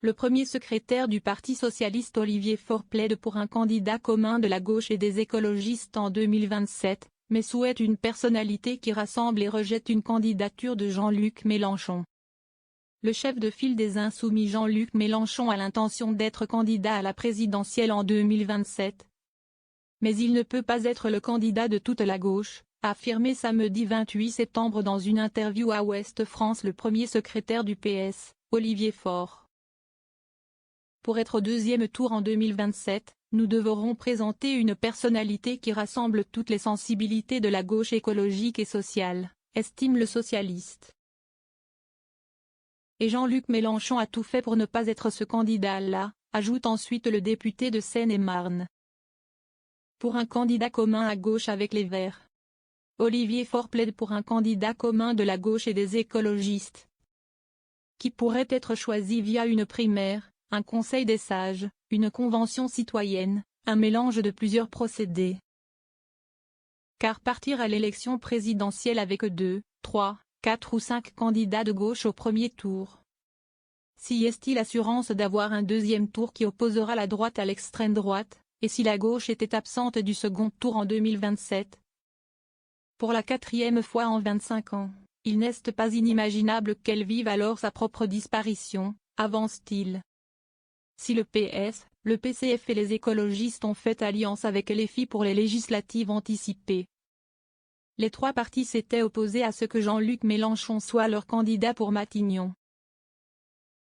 Le premier secrétaire du Parti socialiste Olivier Faure plaide pour un candidat commun de la gauche et des écologistes en 2027, mais souhaite une personnalité qui rassemble et rejette une candidature de Jean-Luc Mélenchon. Le chef de file des Insoumis Jean-Luc Mélenchon a l'intention d'être candidat à la présidentielle en 2027. Mais il ne peut pas être le candidat de toute la gauche, a affirmé samedi 28 septembre dans une interview à Ouest France le premier secrétaire du PS, Olivier Faure. Pour être au deuxième tour en 2027, nous devrons présenter une personnalité qui rassemble toutes les sensibilités de la gauche écologique et sociale, estime le socialiste. Et Jean-Luc Mélenchon a tout fait pour ne pas être ce candidat-là, ajoute ensuite le député de Seine-et-Marne. Pour un candidat commun à gauche avec les Verts. Olivier Faure plaide pour un candidat commun de la gauche et des écologistes, qui pourrait être choisi via une primaire, un conseil des sages, une convention citoyenne, un mélange de plusieurs procédés. Car partir à l'élection présidentielle avec 2, 3, 4 ou 5 candidats de gauche au premier tour. Si est-il l'assurance d'avoir un deuxième tour qui opposera la droite à l'extrême droite, et si la gauche était absente du second tour en 2027? Pour la 4e fois en 25 ans, il n'est pas inimaginable qu'elle vive alors sa propre disparition, avance-t-il. Si le PS, le PCF et les écologistes ont fait alliance avec LFI pour les législatives anticipées. Les trois partis s'étaient opposés à ce que Jean-Luc Mélenchon soit leur candidat pour Matignon.